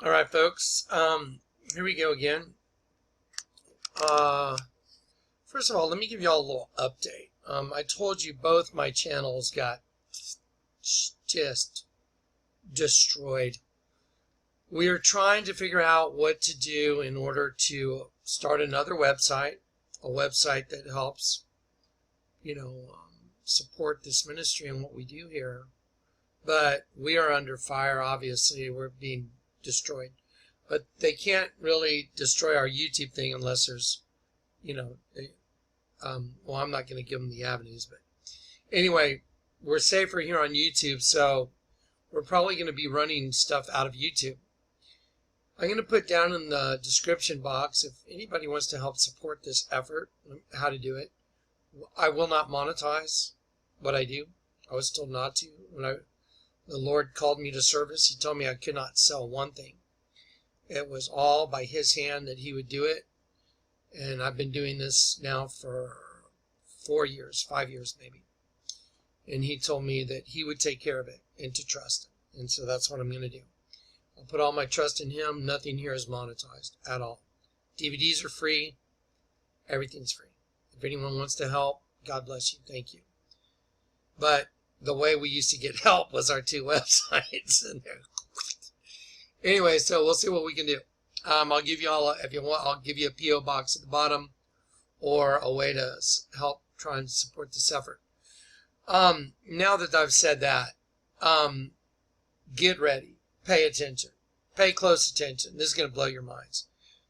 All right, folks. Here we go again. First of all, let me give you all a little update. I told you both my channels got just destroyed. We are trying to figure out what to do in order to start another website, a website that helps, support this ministry and what we do here. But we are under fire, obviously. We're being destroyed. But they can't really destroy our YouTube thing unless there's, well, I'm not going to give them the avenues. But anyway, we're safer here on YouTube, so we're probably going to be running stuff out of YouTube. I'm going to put down in the description box if anybody wants to help support this effort, how to do it. I will not monetize what I do. I was told not to. When the Lord called me to service, He told me I could not sell one thing. It was all by His hand that He would do it. And I've been doing this now for 4 years, 5 years maybe. And He told me that He would take care of it and to trust Him. And so that's what I'm going to do. I'll put all my trust in Him. Nothing here is monetized at all. DVDs are free. Everything's free. If anyone wants to help, God bless you. Thank you. But the way we used to get help was our 2 websites. Anyway, so we'll see what we can do. I'll give you all, if you want, I'll give you a P.O. box at the bottom or a way to help try and support this effort. Now that I've said that, get ready. Pay attention. Pay close attention. This is going to blow your minds.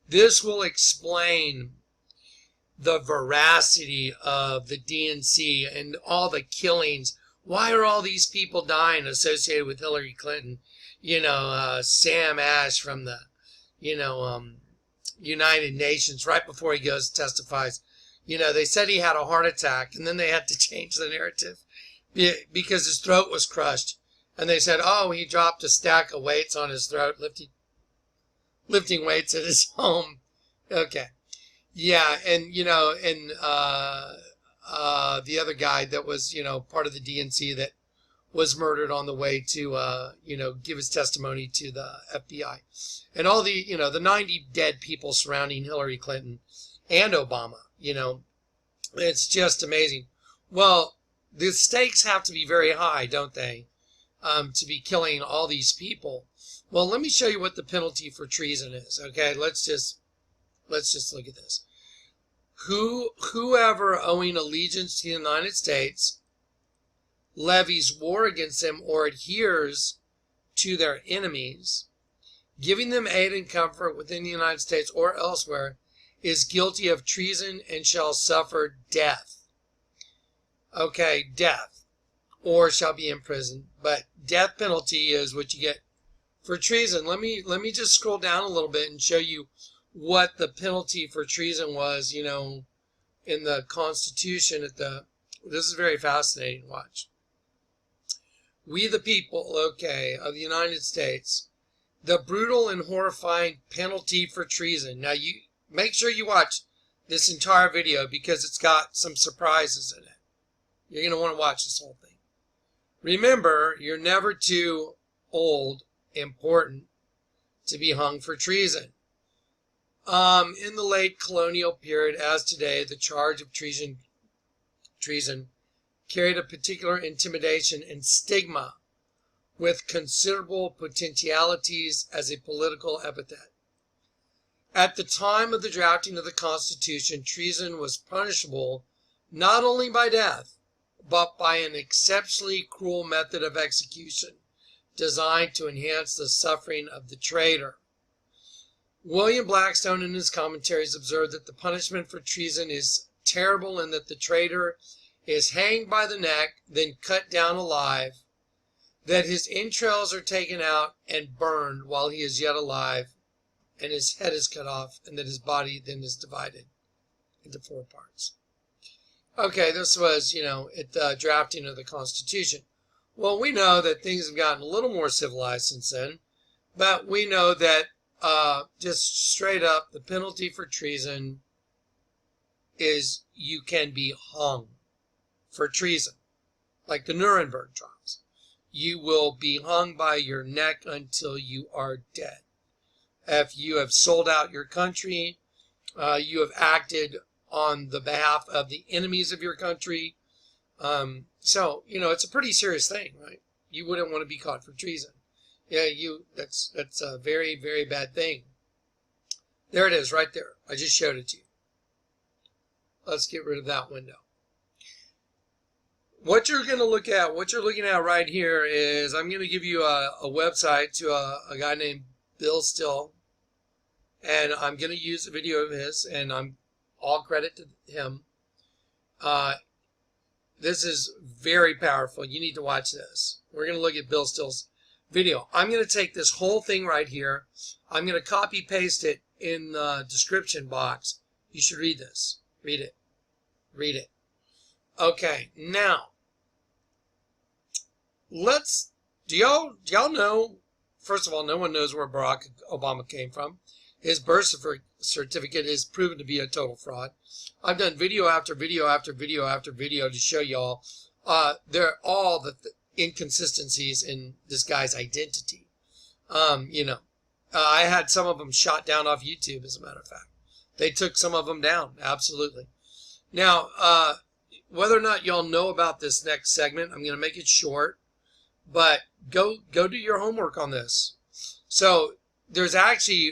This will explain the veracity of the DNC and all the killings. Why are all these people dying associated with Hillary Clinton? Sam Ash from the, United Nations, right before he goes testifies. They said he had a heart attack, and then they had to change the narrative because his throat was crushed. And they said, oh, he dropped a stack of weights on his throat, lifting weights at his home. Okay. Yeah, and, the other guy that was, part of the DNC that was murdered on the way to, give his testimony to the FBI. And all the, the 90 dead people surrounding Hillary Clinton and Obama, it's just amazing. Well, the stakes have to be very high, don't they, to be killing all these people. Well, let me show you what the penalty for treason is, okay? Let's just look at this. Whoever owing allegiance to the United States levies war against them or adheres to their enemies, giving them aid and comfort within the United States or elsewhere, is guilty of treason and shall suffer death. Okay, death, or shall be imprisoned. But death penalty is what you get for treason. Let me just scroll down a little bit and show you what the penalty for treason was, in the Constitution. This is very fascinating. Watch. We the people, of the United States, the brutal and horrifying penalty for treason. Now, you make sure you watch this entire video because it's got some surprises in it. You're going to want to watch this whole thing. Remember, you're never too old, important, to be hung for treason. In the late colonial period, as today, the charge of treason carried a particular intimidation and stigma with considerable potentialities as a political epithet. At the time of the drafting of the Constitution, treason was punishable not only by death, but by an exceptionally cruel method of execution designed to enhance the suffering of the traitor. William Blackstone in his commentaries observed that the punishment for treason is terrible in that the traitor is hanged by the neck, then cut down alive, that his entrails are taken out and burned while he is yet alive, and his head is cut off, and that his body then is divided into 4 parts. Okay, this was, at the drafting of the Constitution. Well, we know that things have gotten a little more civilized since then, but we know that just straight up, the penalty for treason is you can be hung for treason, like the Nuremberg trials. You will be hung by your neck until you are dead. if you have sold out your country, you have acted on the behalf of the enemies of your country. So, you know, it's a pretty serious thing, right? You wouldn't want to be caught for treason. Yeah, that's a very, very bad thing. There it is right there. I just showed it to you. Let's get rid of that window. What you're going to look at, what you're looking at right here is I'm going to give you a website to a guy named Bill Still. And I'm going to use a video of his, and I'm all credit to him. This is very powerful. You need to watch this. We're going to look at Bill Still's video. I'm going to take this whole thing right here. I'm going to copy paste it in the description box. You should read this. Read it. Read it. Okay, now do y'all know, first of all, no one knows where Barack Obama came from. His birth certificate is proven to be a total fraud. I've done video after video after video after video to show y'all there are all the inconsistencies in this guy's identity. You know, I had some of them shot down off YouTube, as a matter of fact. They took some of them down, absolutely. Now, whether or not y'all know about this next segment, I'm going to make it short, but go do your homework on this. So there's actually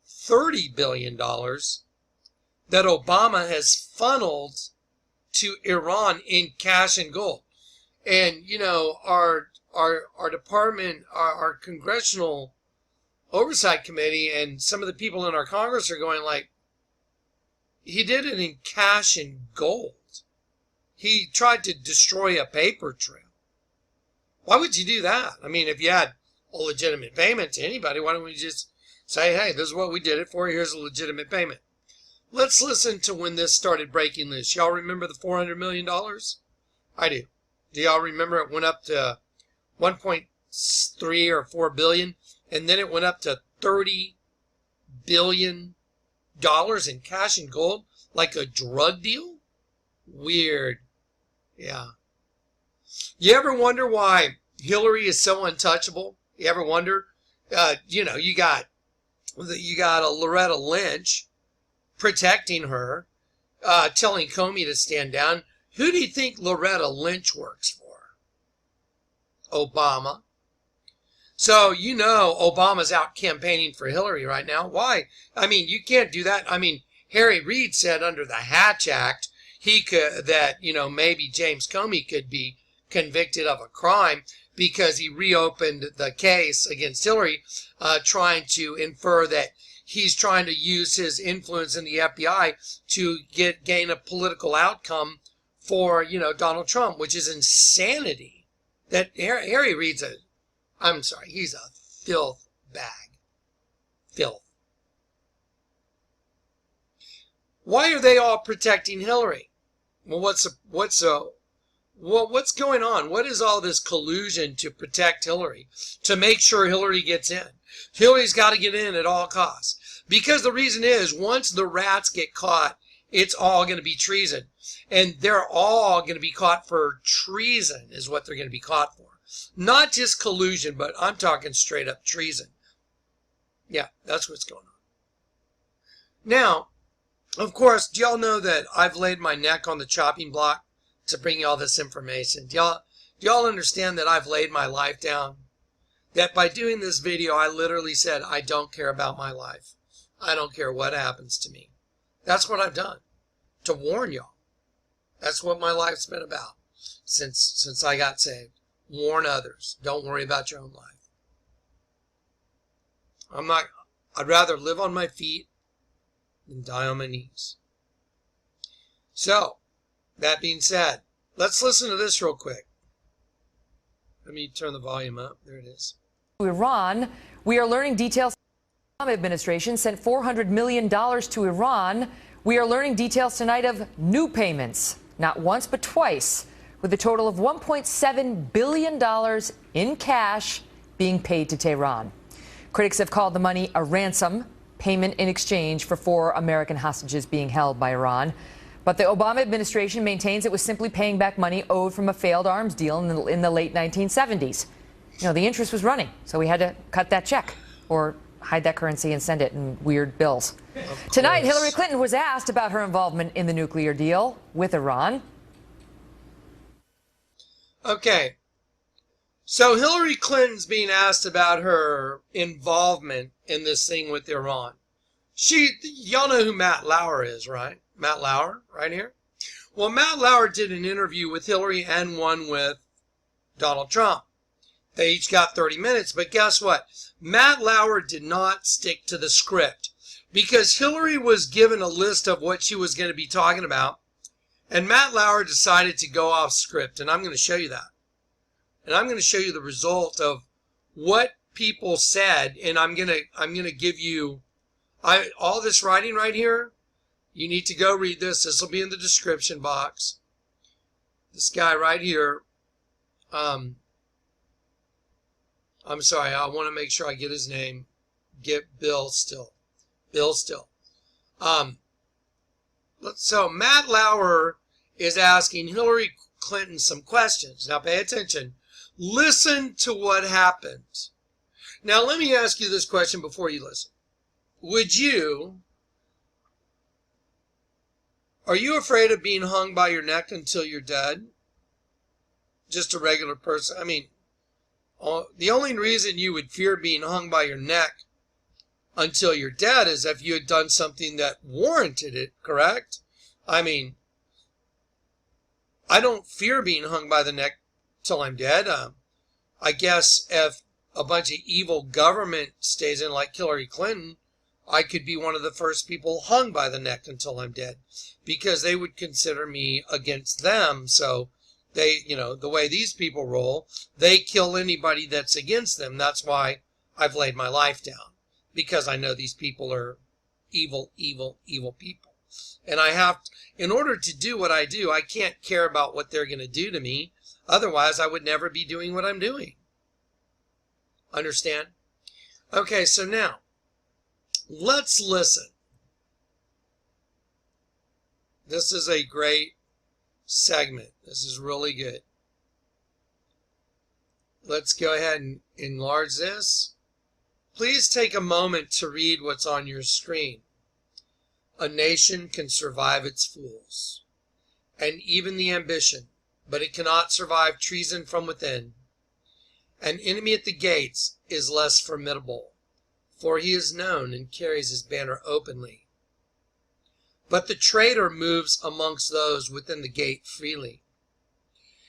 $30 billion that Obama has funneled to Iran in cash and gold. And, you know, our department, our congressional oversight committee and some of the people in our Congress are going like, he did it in cash and gold. He tried to destroy a paper trail. Why would you do that? I mean, if you had a legitimate payment to anybody, why don't we just say, hey, this is what we did it for. Here's a legitimate payment. Let's listen to when this started breaking loose. Y'all remember the $400 million? I do. Do y'all remember it went up to 1.3 or 4 billion, and then it went up to $30 billion in cash and gold, like a drug deal? Weird. Yeah. You ever wonder why Hillary is so untouchable? You ever wonder? You know, you got a Loretta Lynch protecting her, telling Comey to stand down. Who do you think Loretta Lynch works for? Obama. So, you know, Obama's out campaigning for Hillary right now. Why? I mean, you can't do that. I mean, Harry Reid said under the Hatch Act, you know, maybe James Comey could be convicted of a crime because he reopened the case against Hillary, trying to infer that he's trying to use his influence in the FBI to gain a political outcome for, you know, Donald Trump, which is insanity. That Harry Reid's he's a filth bag. Filth. Why are they all protecting Hillary? Well, what's going on? What is all this collusion to protect Hillary, to make sure Hillary gets in? Hillary's got to get in at all costs. Because the reason is, once the rats get caught, it's all going to be treason. And they're all going to be caught for treason is what they're going to be caught for. Not just collusion, but I'm talking straight up treason. Yeah, that's what's going on. Now, of course, do y'all know that I've laid my neck on the chopping block to bring you all this information? Do y'all understand that I've laid my life down? That by doing this video, I literally said, I don't care about my life. I don't care what happens to me. That's what I've done, to warn y'all. That's what my life's been about since I got saved. Warn others. Don't worry about your own life. I'd rather live on my feet than die on my knees. So, that being said, let's listen to this real quick. Let me turn the volume up. There it is. Iran, we are learning details. The Obama administration sent $400 million to Iran. We are learning details tonight of new payments, not once but twice, with a total of $1.7 billion in cash being paid to Tehran. Critics have called the money a ransom payment in exchange for 4 American hostages being held by Iran. But the Obama administration maintains it was simply paying back money owed from a failed arms deal in the late 1970s. You know, the interest was running, so we had to cut that check, or hide that currency and send it in weird bills. Tonight, Hillary Clinton was asked about her involvement in the nuclear deal with Iran. Okay. So Hillary Clinton's being asked about her involvement in this thing with Iran. Y'all know who Matt Lauer is, right? Matt Lauer, right here. Well, Matt Lauer did an interview with Hillary and one with Donald Trump. They each got 30 minutes, but guess what? Matt Lauer did not stick to the script because Hillary was given a list of what she was going to be talking about, and Matt Lauer decided to go off script, and I'm going to show you that. And I'm going to show you the result of what people said, and I'm going to give you all this writing right here. You need to go read this. This will be in the description box. This guy right here. I'm sorry. I want to make sure I get his name. Get Bill Still. Bill Still. So Matt Lauer is asking Hillary Clinton some questions. Now pay attention. Listen to what happened. Now let me ask you this question before you listen. Are you afraid of being hung by your neck until you're dead? Just a regular person. I mean, the only reason you would fear being hung by your neck until you're dead is if you had done something that warranted it, correct? I mean, I don't fear being hung by the neck till I'm dead. I guess if a bunch of evil government stays in like Hillary Clinton, I could be one of the first people hung by the neck until I'm dead because they would consider me against them. So they, the way these people roll, they kill anybody that's against them. That's why I've laid my life down, because I know these people are evil, evil, evil people. And in order to do what I do, I can't care about what they're going to do to me. Otherwise, I would never be doing what I'm doing. Understand? Okay, so now, let's listen. This is a great segment. This is really good. Let's go ahead and enlarge this. Please take a moment to read what's on your screen. A nation can survive its fools, and even the ambition, but it cannot survive treason from within. An enemy at the gates is less formidable, for he is known and carries his banner openly. But the traitor moves amongst those within the gate freely.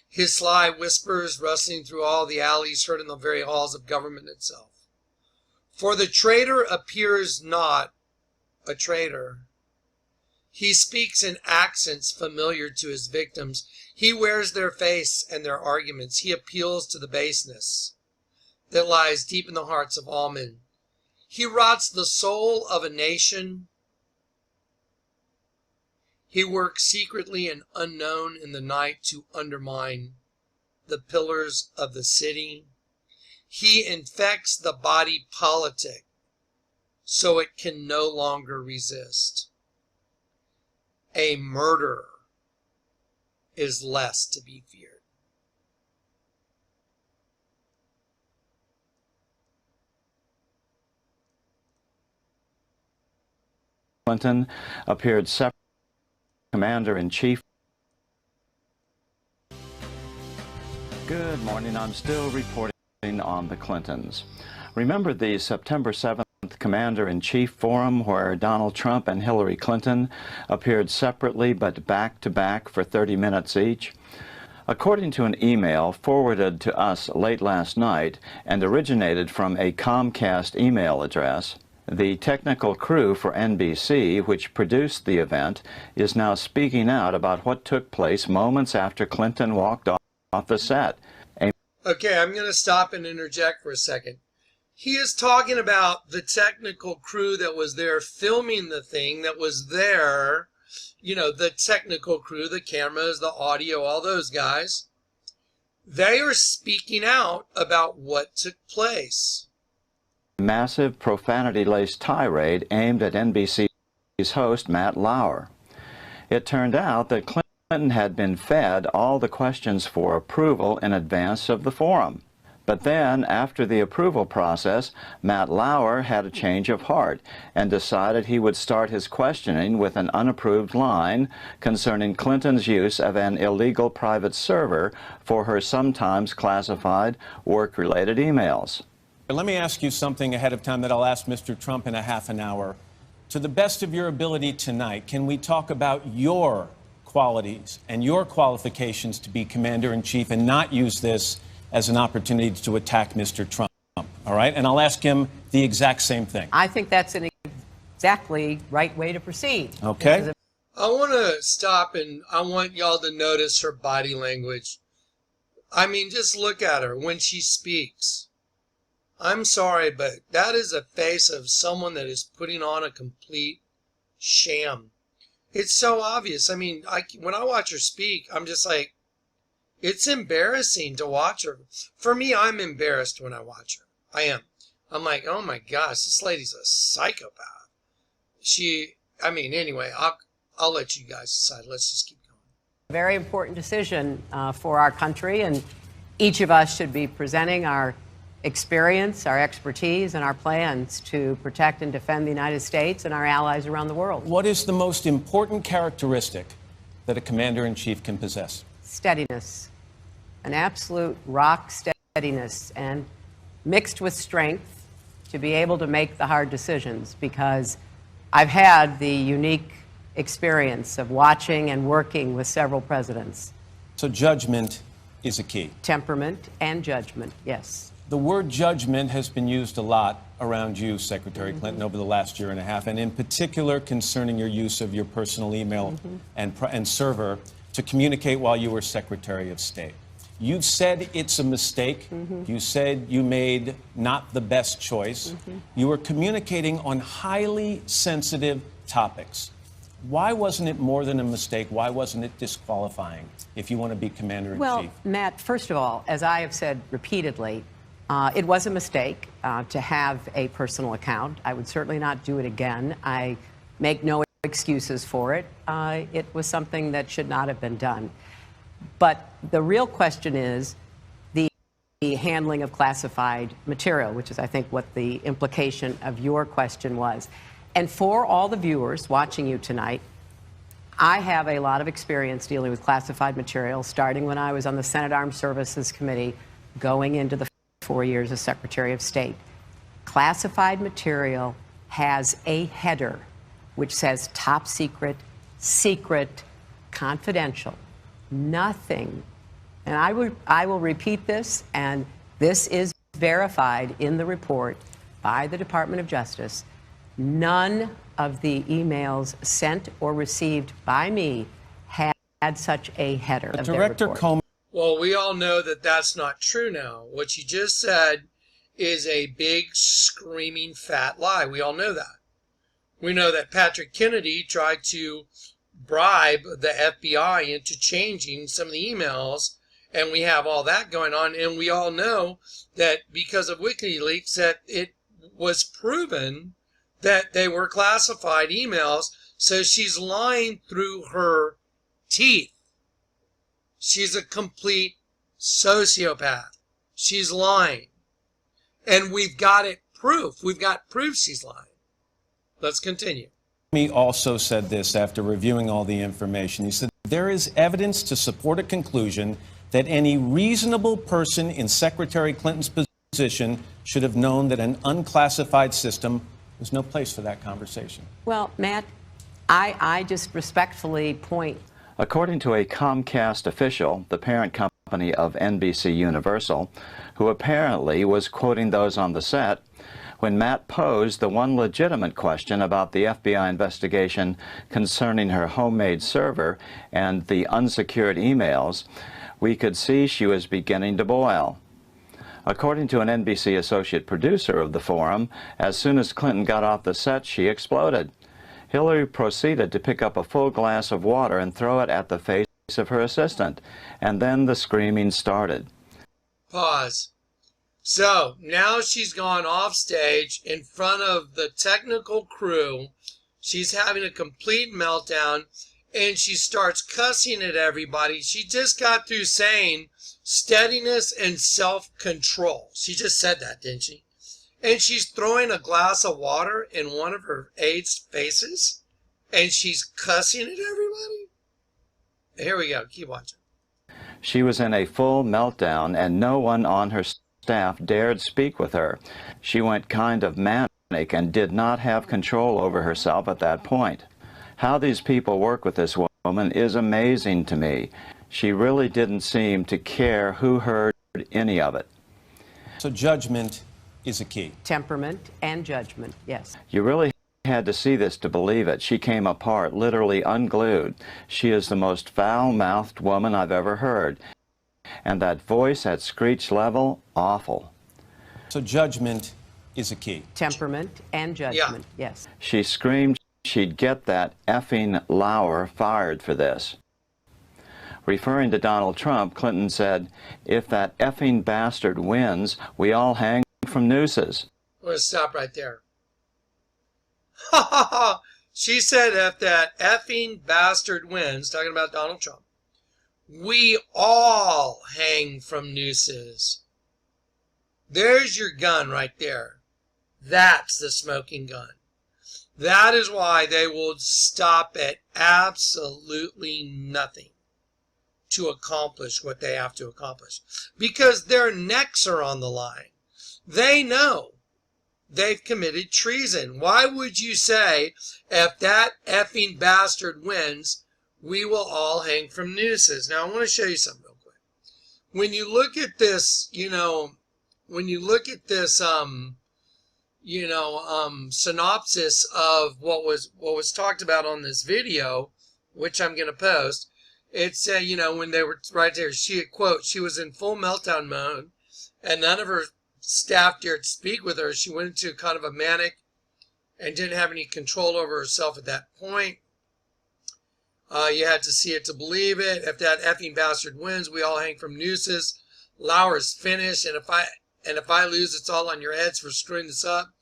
His sly whispers rustling through all the alleys heard in the very halls of government itself. For the traitor appears not a traitor. He speaks in accents familiar to his victims. He wears their face and their arguments. He appeals to the baseness that lies deep in the hearts of all men. He rots the soul of a nation. He works secretly and unknown in the night to undermine the pillars of the city. He infects the body politic so it can no longer resist. A murderer is less to be feared. Clinton appeared separate Commander-in-Chief. Good morning. I'm still reporting on the Clintons. Remember the September 7th Commander-in-Chief forum where Donald Trump and Hillary Clinton appeared separately but back-to-back for 30 minutes each? According to an email forwarded to us late last night and originated from a Comcast email address, the technical crew for NBC, which produced the event, is now speaking out about what took place moments after Clinton walked off the set. Okay, I'm going to stop and interject for a second. He is talking about the technical crew that was there filming the thing, that was there, the technical crew, the cameras, the audio, all those guys. They are speaking out about what took place. Massive profanity-laced tirade aimed at NBC's host Matt Lauer. It turned out that Clinton had been fed all the questions for approval in advance of the forum. But then, after the approval process, Matt Lauer had a change of heart and decided he would start his questioning with an unapproved line concerning Clinton's use of an illegal private server for her sometimes classified work-related emails. Let me ask you something ahead of time that I'll ask Mr. Trump in a half an hour. To the best of your ability tonight, can we talk about your qualities and your qualifications to be commander-in-chief and not use this as an opportunity to attack Mr. Trump? All right? And I'll ask him the exact same thing. I think that's an exactly right way to proceed. Okay. I want to stop and I want y'all to notice her body language. I mean, just look at her when she speaks. I'm sorry, but that is a face of someone that is putting on a complete sham. It's so obvious. I mean, when I watch her speak, I'm just like, it's embarrassing to watch her. For me, I'm embarrassed when I watch her. I am. I'm like, oh my gosh, this lady's a psychopath. Anyway, I'll let you guys decide. Let's just keep going. Very important decision for our country, and each of us should be presenting our experience, our expertise, and our plans to protect and defend the United States and our allies around the world. What is the most important characteristic that a commander-in-chief can possess? Steadiness, an absolute rock steadiness, and mixed with strength to be able to make the hard decisions, because I've had the unique experience of watching and working with several presidents. So judgment is a key. Temperament and judgment, yes. The word judgment has been used a lot around you, Secretary Clinton, over the last year and a half, and in particular concerning your use of your personal email and server to communicate while you were Secretary of State. You've said it's a mistake. You said you made not the best choice. You were communicating on highly sensitive topics. Why wasn't it more than a mistake? Why wasn't it disqualifying if you want to be commander-in-chief? Well, Matt, first of all, as I have said repeatedly, it was a mistake to have a personal account. I would certainly not do it again. I make no excuses for it. It was something that should not have been done. But the real question is the handling of classified material, which is, I think, what the implication of your question was. And for all the viewers watching you tonight, I have a lot of experience dealing with classified material, starting when I was on the Senate Armed Services Committee, going into the 4 years as Secretary of State. Classified material has a header which says top secret, secret, confidential, nothing. And I will repeat this, and this is verified in the report by the Department of Justice. None of the emails sent or received by me had such a header. Director Comey. Well, we all know that that's not true now. What you just said is a big, screaming, fat lie. We all know that. We know that Patrick Kennedy tried to bribe the FBI into changing some of the emails, and we have all that going on. And we all know that because of WikiLeaks, that it was proven that they were classified emails. So she's lying through her teeth. She's a complete sociopath. She's lying. And we've got it proof. We've got proof she's lying. Let's continue. He also said this after reviewing all the information. He said, there is evidence to support a conclusion that any reasonable person in Secretary Clinton's position should have known that an unclassified system was no place for that conversation. Well, Matt, I just respectfully point. According to a Comcast official, the parent company of NBC Universal, who apparently was quoting those on the set, when Matt posed the one legitimate question about the FBI investigation concerning her homemade server and the unsecured emails, we could see she was beginning to boil. According to an NBC associate producer of the forum, as soon as Clinton got off the set, she exploded. Hillary proceeded to pick up a full glass of water and throw it at the face of her assistant, and then the screaming started. Pause. So now she's gone off stage in front of the technical crew. She's having a complete meltdown, and she starts cussing at everybody. She just got through saying steadiness and self-control. She just said that, didn't she? And she's throwing a glass of water in one of her aides' faces, and she's cussing at everybody. Here we go. Keep watching. She was in a full meltdown, and no one on her staff dared speak with her. She went kind of manic and did not have control over herself at that point. How these people work with this woman is amazing to me. She really didn't seem to care who heard any of it. So judgment is a key. Temperament and judgment, yes. You really had to see this to believe it. She came apart, literally unglued. She is the most foul-mouthed woman I've ever heard. And that voice at screech level, awful. So judgment is a key. Temperament and judgment, yes. She screamed she'd get that effing Lauer fired for this. Referring to Donald Trump, Clinton said, "If that effing bastard wins, we all hang from nooses." We're going to stop right there. Ha ha ha! She said if that effing bastard wins, talking about Donald Trump, we all hang from nooses. There's your gun right there. That's the smoking gun. That is why they will stop at absolutely nothing to accomplish what they have to accomplish. Because their necks are on the line. They know they've committed treason. Why would you say, if that effing bastard wins, we will all hang from nooses? Now, I want to show you something real quick. When you look at this, when you look at this, synopsis of what was talked about on this video, which I'm going to post, it said, when they were right there, quote, she was in full meltdown mode, and none of her staff dared speak with her. She went into kind of a manic and didn't have any control over herself at that point. You had to see it to believe it. If that effing bastard wins, we all hang from nooses. Lauer's finished, and if I lose, it's all on your heads for screwing this up.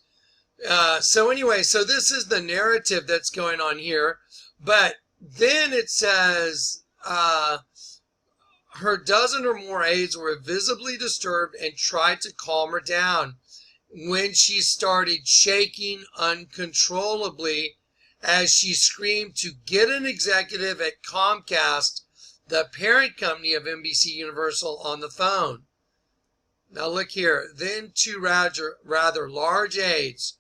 So anyway, so this is the narrative that's going on here. But then it says her dozen or more aides were visibly disturbed and tried to calm her down when she started shaking uncontrollably as she screamed to get an executive at Comcast, the parent company of NBC Universal, on the phone. Now look here. Then two rather large aides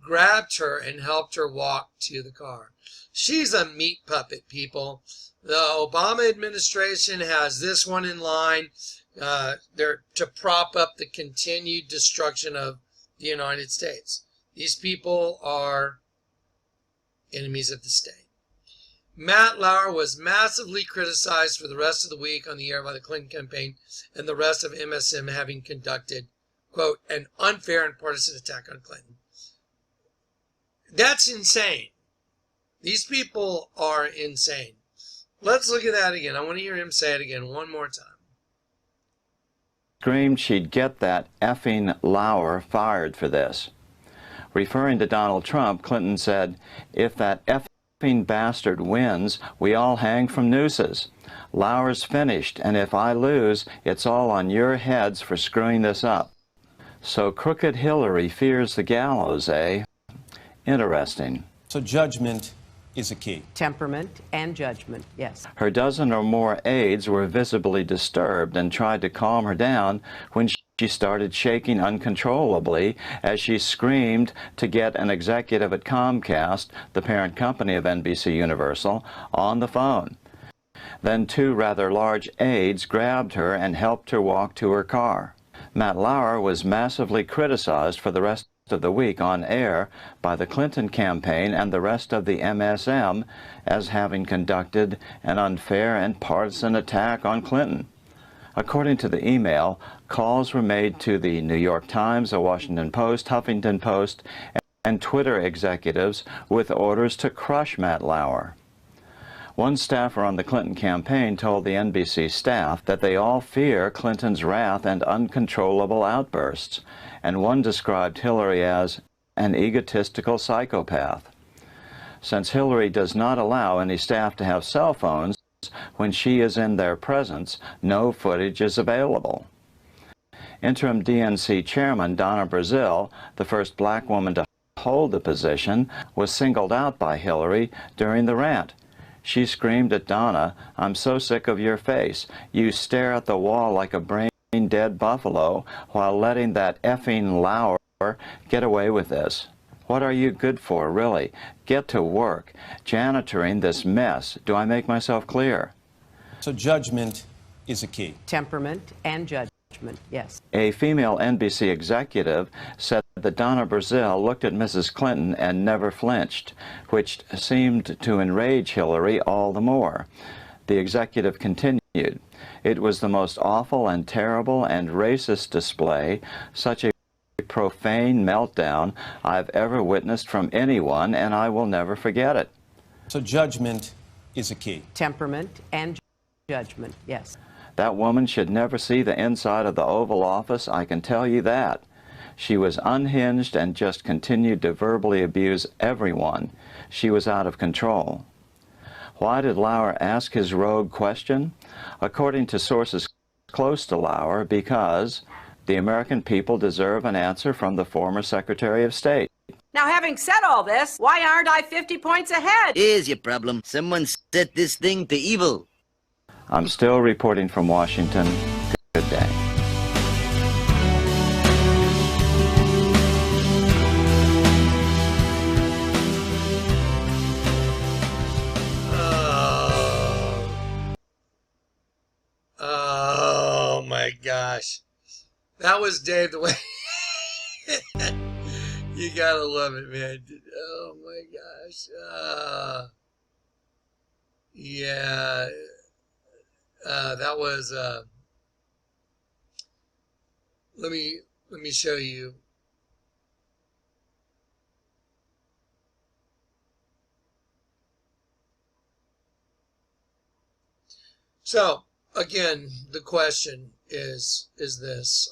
grabbed her and helped her walk to the car. She's a meat puppet, people. The Obama administration has this one in line. They're to prop up the continued destruction of the United States. These people are enemies of the state. Matt Lauer was massively criticized for the rest of the week on the air by the Clinton campaign and the rest of MSM, having conducted, quote, an unfair and partisan attack on Clinton. That's insane. These people are insane. Let's look at that again. I want to hear him say it again one more time. Screamed she'd get that effing Lauer fired for this. Referring to Donald Trump, Clinton said, "If that effing bastard wins, we all hang from nooses. Lauer's finished, and if I lose, it's all on your heads for screwing this up." So crooked Hillary fears the gallows, eh? Interesting. So judgment is a key. Temperament and judgment, yes. Her dozen or more aides were visibly disturbed and tried to calm her down when she started shaking uncontrollably as she screamed to get an executive at Comcast, the parent company of NBC Universal, on the phone. Then two rather large aides grabbed her and helped her walk to her car. Matt Lauer was massively criticized for the rest of the week on air by the Clinton campaign and the rest of the MSM as having conducted an unfair and partisan attack on Clinton. According to the email, calls were made to the New York Times, the Washington Post, Huffington Post, and Twitter executives with orders to crush Matt Lauer. One staffer on the Clinton campaign told the NBC staff that they all fear Clinton's wrath and uncontrollable outbursts, and one described Hillary as an egotistical psychopath. Since Hillary does not allow any staff to have cell phones when she is in their presence, no footage is available. Interim DNC Chairman Donna Brazile, the first black woman to hold the position, was singled out by Hillary during the rant. She screamed at Donna, "I'm so sick of your face. You stare at the wall like a brain-dead buffalo while letting that effing Lauer get away with this. What are you good for, really? Get to work, janitoring this mess. Do I make myself clear?" So judgment is a key. Temperament and judgment, yes. A female NBC executive said that Donna Brazile looked at Mrs. Clinton and never flinched, which seemed to enrage Hillary all the more. The executive continued, "It was the most awful and terrible and racist display, such a profane meltdown I've ever witnessed from anyone, and I will never forget it." So judgment is a key. Temperament and judgment, yes. That woman should never see the inside of the Oval Office, I can tell you that. She was unhinged and just continued to verbally abuse everyone. She was out of control. Why did Lauer ask his rogue question? According to sources close to Lauer, because the American people deserve an answer from the former Secretary of State. Now, having said all this, why aren't I 50 points ahead? Here's your problem. Someone set this thing to evil. I'm still reporting from Washington. Good day. Oh my gosh. That was Dave the way. You gotta love it, man. Oh my gosh. Yeah. That was let me show you. So again, the question is this: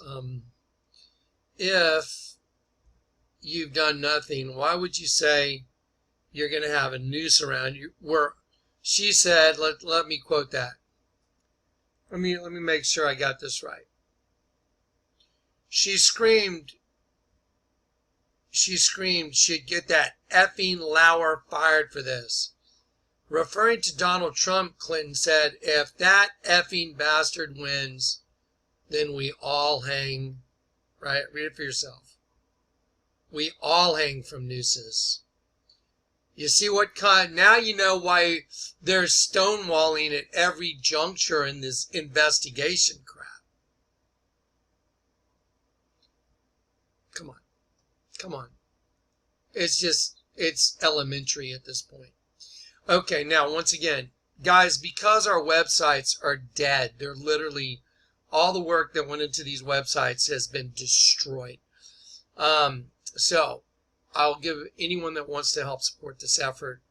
if you've done nothing, why would you say you're going to have a noose around you? Where she said, let me quote that. Let me make sure I got this right. She screamed she'd get that effing Lauer fired for this. Referring to Donald Trump, Clinton said, "If that effing bastard wins, then we all hang." Right? Read it for yourself. We all hang from nooses. You see what kind? Now you know why there's stonewalling at every juncture in this investigation crap. Come on. Come on. It's elementary at this point. Okay, now once again, guys, because our websites are dead, they're literally, all the work that went into these websites has been destroyed. So I'll give anyone that wants to help support this effort,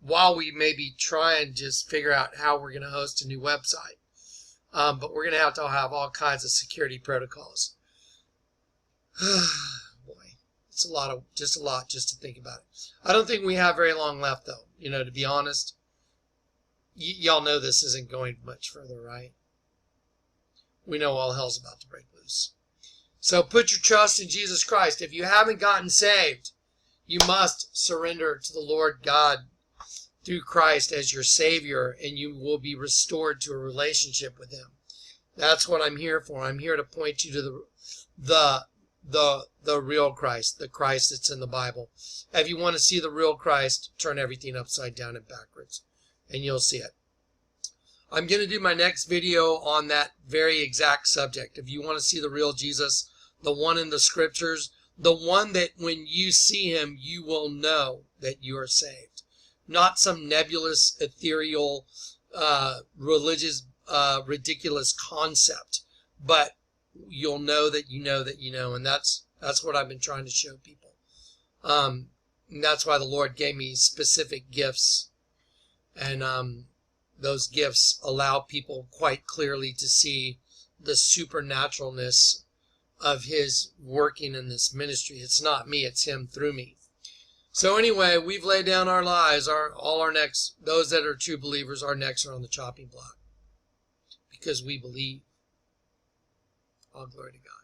while we maybe try and just figure out how we're going to host a new website. But we're going to have all kinds of security protocols. Boy, it's a lot just to think about it. I don't think we have very long left, though. You know, to be honest, y'all know this isn't going much further, right? We know all hell's about to break loose. So put your trust in Jesus Christ. If you haven't gotten saved, you must surrender to the Lord God through Christ as your Savior, and you will be restored to a relationship with Him. That's what I'm here for. I'm here to point you to the real Christ, the Christ that's in the Bible. If you want to see the real Christ, turn everything upside down and backwards, and you'll see it. I'm going to do my next video on that very exact subject. If you want to see the real Jesus, the one in the scriptures, the one that when you see him, you will know that you are saved. Not some nebulous, ethereal, religious, ridiculous concept, but you'll know that you know that you know, and that's what I've been trying to show people. And that's why the Lord gave me specific gifts, and those gifts allow people quite clearly to see the supernaturalness of his working in this ministry. It's not me, it's him through me. So anyway, we've laid down our lives. All our necks, those that are true believers, our necks are on the chopping block because we believe. All glory to God.